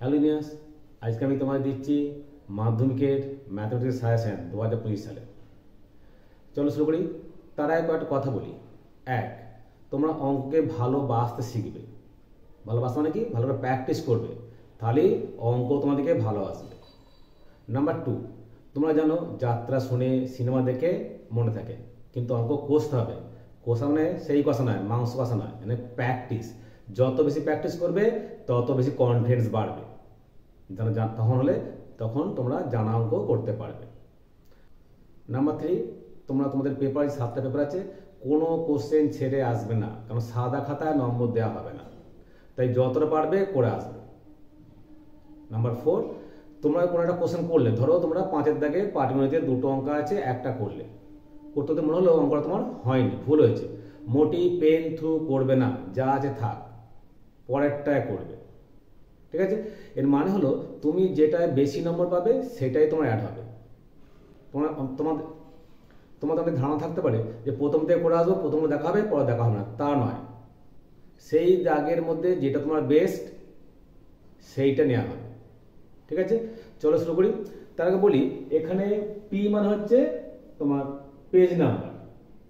Hello নিয়াস, আজকে আমি তোমাদের দিচ্ছি মাধ্যমিকের ম্যাথমেটিক্স সাজেশন 2025 সালে। চলো শুরু করি। তার আগে কয়েকটা কথা বলি। এক, তোমরা অঙ্ককে ভালোবাসতে শিখবে। ভালোবাসা মানে কি? ভালো করে প্র্যাকটিস করবে, তাহলেই অঙ্ক তোমাদেরকে ভালো আসবে। নাম্বার 2, তোমরা জানো যাত্রা শুনে সিনেমা দেখে মনে থাকে, কিন্তু অঙ্ক কষতে হবে। কষা মানে সেই কষা নয়, মাংস কষা নয়, মানে প্র্যাকটিস। যত বেশি প্র্যাকটিস করবে তত বেশি কনফিডেন্স বাড়বে। তখন তোমরা জানা অঙ্ক করতে পারবে। নাম্বার 3, তোমাদের পেপার 7টা পেপার আছে, কোনো কোশ্চেন ছেড়ে আসবে না, কারণ সাদা খাতায় নম্বর দেওয়া হবে না, তাই যতটা পারবে করে আসবে। নাম্বার 4, তোমরা কোনো একটা কোশ্চেন করলে, ধরো তোমরা 5-এর দাগে পাটিগণিতে 2টো অঙ্ক আছে, একটা করলে, করতে মনে হলো অঙ্কটা তোমার হয়নি, ভুল হয়েছে, মোটি পেন থ্রু করবে না, যা আছে থাক, পরেরটায় করবে। ঠিক আছে? এর মানে হলো তুমি যেটায় বেশি নম্বর পাবে সেটাই তোমার অ্যাড হবে। তোমাদের ধারণা থাকতে পারে যে প্রথম থেকে করে আসবো, প্রথমে দেখা হবে, পরে দেখা হবে না, তা নয়। সেই দাগের মধ্যে যেটা তোমার বেস্ট সেইটা নেওয়া হবে। ঠিক আছে, চলো শুরু করি। তার আগে বলি, এখানে পি মানে হচ্ছে তোমার পেজ নাম্বার।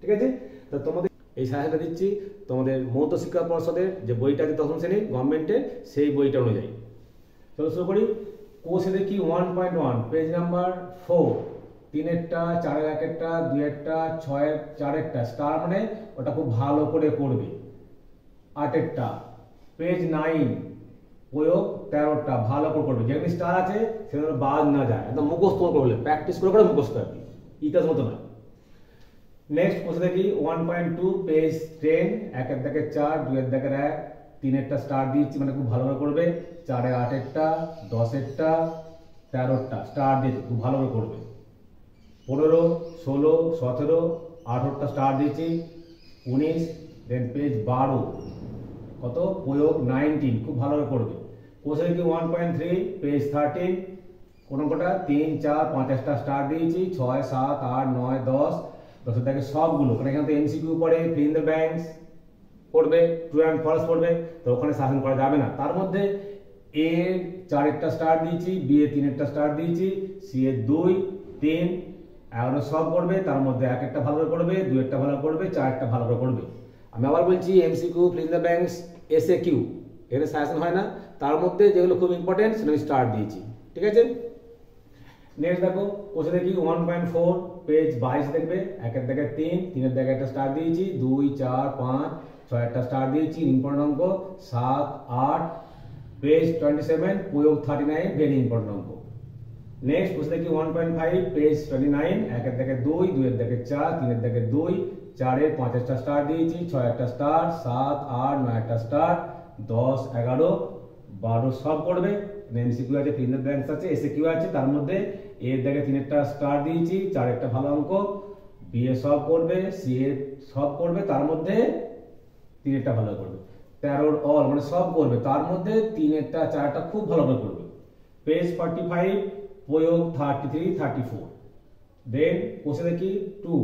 ঠিক আছে, তা তোমাদের এই সাহায্যটা দিচ্ছি তোমাদের মধ্যশিক্ষা পর্ষদের যে বইটা আছে 10ম শ্রেণীর গভর্নমেন্টের, সেই বইটা অনুযায়ী। চলো শুরু করি। কোর্সে দেখি 1.1 পেজ নাম্বার 4, 3-এরটা, 4-এর 1-এরটা, 2-এরটা, 6-এর 4-এরটা স্টার মানে ওটা খুব ভালো করে করবে। 8-এরটা পেজ 9 প্রয়োগ 13টা ভালো করে করবে, যেখানে স্টার আছে সেখানে বাদ না যায়, একদম মুখস্থ করবে, প্র্যাকটিস করে মুখস্থ হবে, ইতিহাস মতো নয়। নেক্সট কোর্সে দেখি 1.2 পেজ 10, 1-এর দাগে 4, 2-এর দাগে 1, 3-এরটা স্টার দিচ্ছি মানে খুব ভালো করে করবে, 4-এর 8-এরটা, 10-এরটা, 13টা স্টার দিয়ে খুব ভালো করে করবে, 15, 16, 17, 18টা স্টার দিয়েছি, 19, দেন পেজ 12 কত প্রয়োগ 19 খুব ভালো করে করবে। কোশ্চেন কি 1.3 পেজ 13, কোন কোটা 3, 4, 5টা স্টার দিয়েছি, 6, 7, 8, 9, 10, 10-এর দাগে সবগুলো, কারণ এখানে তো এমসিকিউ পড়ে, ফিল ইন দ্য ব্ল্যাঙ্কস পড়বে, ট্রু অ্যান্ড ফলস পড়বে, তো ওখানে শাসন করা যাবে না। তার মধ্যে এ 4-এরটা স্টার দিয়েছি, বি এর 3-এরটা স্টার দিয়েছি, সি এর 2, 3, 11 সব করবে, তার মধ্যে 1-একটা ভালো করে করবে, 2-একটা ভালো করবে, 4-একটা ভালো করে করবে। আমি আবার বলছি, MCQ, fill in the blanks, SA Q এখানে সাজেশন হয় না, তার মধ্যে যেগুলো খুব ইম্পর্টেন্ট সেগুলো স্টার দিয়েছি। ঠিক আছে, নেক্সট দেখো কোশ্চেন দেখি 1.4 পেজ 22 দেখবে, 1-এর দাগে 3, 3-এর দাগে একটা স্টার দিয়েছি, 2, 4, 5, 6-একটা স্টার দিয়েছি, ইম্পর্টেন্ট অঙ্ক 7, 8, পেজ 27 প্রয়োগ 39 ভেরি ইম্পর্টেন্ট অঙ্ক। নেক্সট কোশ্চেন দেখি 1.5 পেজ 29, 1-এর দাগে 2, 2-এর দাগে 4, 3-এর দাগে 2, 4-এর 5-একটা স্টার দিয়েছি, 6-একটা স্টার, 7, 8, 9-একটা স্টার, 10, 11, 12 সব করবে। এমসিকিউ আছে, ফিল ইন দ্য ব্ল্যাঙ্কস আছে, এসএ কিউ আছে, তার মধ্যে এ এর দাগে 3-একটা স্টার দিয়েছি, 4-একটা ভালো অঙ্ক, বি এ সব করবে, সি এ সব করবে, তার মধ্যে 3-একটা ভালো করবে, 13 অল মানে সব করবে, তার মধ্যে 3-একটা 4-টা খুব ভালো করে করবে। পেজ 45 প্রয়োগ 33, 34। দেন কোশ্চেন দেখি 2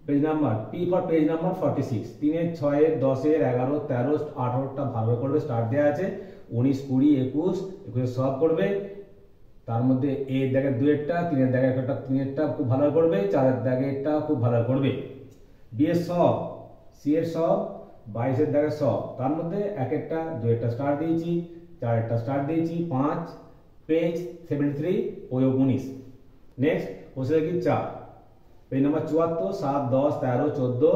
page number P for page number 46, 3-এর, 6-এর, 10-এর, 11, 13, 18টা ভালো করবে, স্টার দেওয়া আছে, 19, 20, 21 সব করবে, তার মধ্যে এ এর দাগে 2-একটা, 3-এর দাগে একটা, 3-এরটা খুব ভালো করবে, 4-এর দাগে একটা খুব ভালো করবে, বি এর সব, সি এর সব, 22-এর দাগে সব, তার মধ্যে 1-একটা, 2-একটা স্টার দিয়েছি, 4-একটা স্টার দিয়েছি, 5, পেজ 73 প্রয়োগ 19। নেক্সট কোশ্চেন দেখি 4 পেজ নাম্বার 74, 7, 10, 13, 14,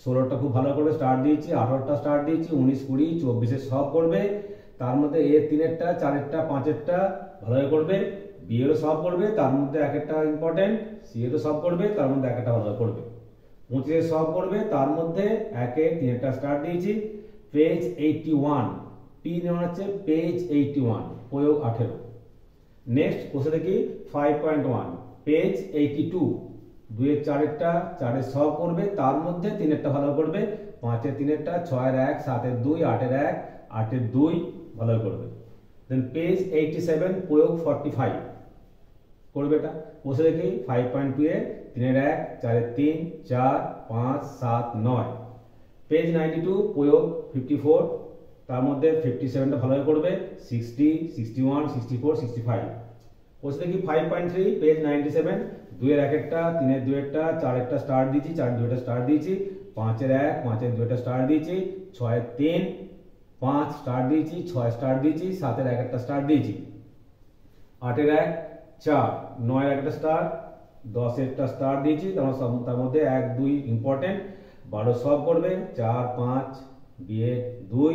16টা খুব ভালো করবে, স্টার দিয়েছি, 18টা স্টার দিয়েছি, 19, 20, 24 সব করবে, তার মধ্যে এ 3-একটা, 4-একটা, 5-একটা ভালো করবে, বি এরও সব করবে, তার মধ্যে 1-একটা ইম্পর্টেন্ট, সি এরও সব করবে, তার মধ্যে 1-একটা ভালো করবে, 25 সব করবে, তার মধ্যে 1-এ 3-একটা স্টার দিয়েছি, পেজ 81 পি নেওয়া হচ্ছে পেজ 81 প্রয়োগ 18। নেক্সট কোশ্চেন দেখি 5.1 পেজ 82, 2-এর 4-একটা, 4-এর সব করবে, তার মধ্যে 3-একটা ভালো করবে, 5-এর 3-একটা, 6-এর 1, 7-এর 2, 8-এর 1, 8-এর 2 ভালো করবে। দেন পেজ 87 প্রয়োগ 45 করবে এটা। কোশ্চেন দেখি 5.2 এ 3-এর 1, 4-এর 3, 4, 5, 7, 9 পেজ 92 প্রয়োগ 54, তার মধ্যে 57টা ভালোভাবে করবে, 60, 61, 64, 65। কোশ্চেন দেখি 5.3 পেজ 97, 2 এর 1 একটা, 3 এর 2 একটা, 4 একটা স্টার দিয়েছি, 4 এর 2 একটা স্টার দিয়েছি, 5 এর 1, 5 এর 2 একটা স্টার দিয়েছি, 6 এর 3, 5 স্টার দিয়েছি, 6 স্টার দিয়েছি, 7 এর 1 একটা স্টার দিয়েছি, 8 এর 1, 4, 9 এর 1 একটা স্টার, 10 এর একটা স্টার দিয়েছি, তার মধ্যে 1, 2 ইম্পর্টেন্ট, 12 সলভ করবে, 4, 5, বি এর 2,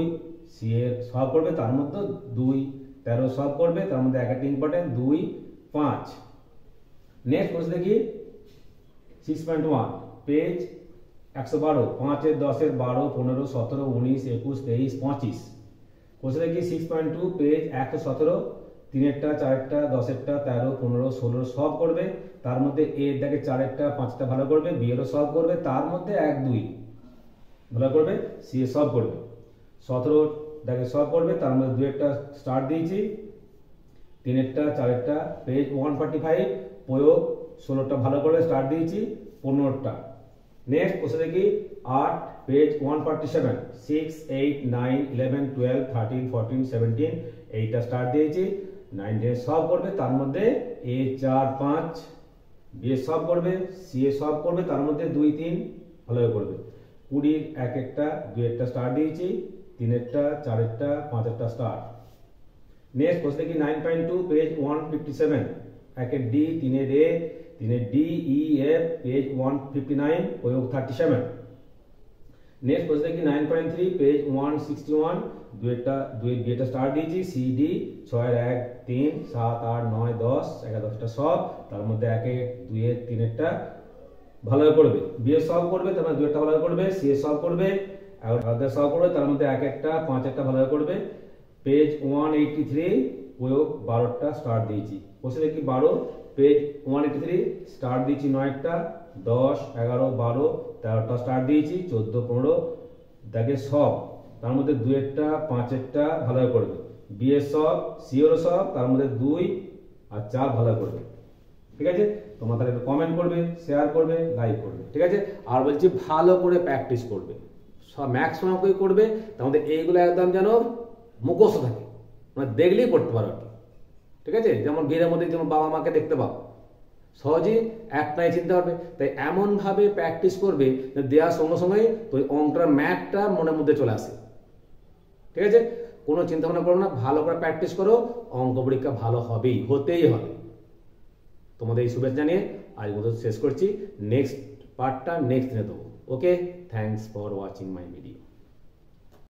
সি এর সলভ করবে, তার মধ্যে 2, 13 সলভ করবে, তার মধ্যে 1 একটা ইম্পর্টেন্ট, 2, 5। নেক্সট কোশ্চেন দেখি 6.1 পেজ 112, 5 এর 10 এর 12, 15, 17, 19, 21, 23, 25। কোশ্চেন দেখি 6.2 পেজ 117, 3 একটা, 4 একটা, 10 একটা, 13, 15, 16 সলভ করবে, তার মধ্যে এ এর দাগে 4 একটা, 5টা ভালো করবে, বি এরও সলভ করবে, তার মধ্যে 1, 2 ভালো করবে, সি এ সলভ করবে, 17 দাগে সলভ করবে, তার মধ্যে 2 একটা স্টার দিয়েছি, 3 একটা, 4 একটা, পেজ 145 প্রয়োগ 16টা ভালো করবে, স্টার দিয়েছি, 15টা। নেক্সট কোশ্চেন দেখি 8 পেজ 147, 6, 8, 9, 11, 12, 13, 14, 17, 8টা স্টার দিয়েছি, 9 10 সলভ করবে, তার মধ্যে এ 4, 5, বি এ সলভ করবে, সি এ সলভ করবে, তার মধ্যে 2, 3 ভালো করবে, 20 1 একটা, 2 একটা স্টার দিয়েছি, 3 একটা, 4 একটা, 5 একটা স্টার। নেক্সট কোশ্চেন দেখি 9.2 পেজ 157, 1 এর ডি, 3 এর এ, 3 এর ডি, ই, এফ, পেজ 159 প্রয়োগ 37। নেক্সট কোশ্চেন দেখি 9.3 পেজ 161, 2 এর বি এটা স্টার দিয়েছি, সি ডি, 6 এর 1, 3, 7, 8, 9, 10, 11 10টা সব, তার মধ্যে 1 এর 2 এর 3 একটা ভালো করবে, বি এ সলভ করবে, তার মধ্যে 2 একটা ভালো করবে, সি এ সলভ করবে, 11 সলভ করবে, তার মধ্যে 1 একটা, 5 একটা ভালো করবে, পেজ 183 প্রয়োগ 12টা স্টার দিয়েছি। কোশ্চেন দেখি 12 পেজ 183 স্টার দিয়েছি 9 একটা, 10, 11, 12, 13টা স্টার দিয়েছি, 14, 15 দাগে সব, তার মধ্যে 2 একটা, 5 একটা ভালো করবে, বি এর সব, সি এর সব, তার মধ্যে 2 আর 4 ভালো করবে। ঠিক আছে, তোমরা তাহলে কমেন্ট করবে, শেয়ার করবে, লাইক করবে। ঠিক আছে, আর বলছি ভালো করে প্র্যাকটিস করবে, সব ম্যাক্সিমাম করে করবে, তার মধ্যে এইগুলো একদম যেন মুখস্থ থাকে, মানে দেখলেই পড়তে পারো আর কি। ঠিক আছে, যেমন বিয়ের মধ্যে যেমন বাবা মাকে দেখতে পাও, সহজেই একটাই চিনতে পারবে, তাই এমনভাবে প্র্যাকটিস করবে যে দেওয়ার সঙ্গে সঙ্গে তো অঙ্কটার ম্যাথটা মনের মধ্যে চলে আসে। ঠিক আছে, কোনো চিন্তা ভাবনা করো না, ভালো করে প্র্যাকটিস করো, অঙ্ক পরীক্ষা ভালো হবেই, হতেই হবে। তোমাদের এই শুভেচ্ছা জানিয়ে আজ মতো শেষ করছি, নেক্সট পার্টটা নেক্সট দিনে দেবো। Okay, thanks for watching my video.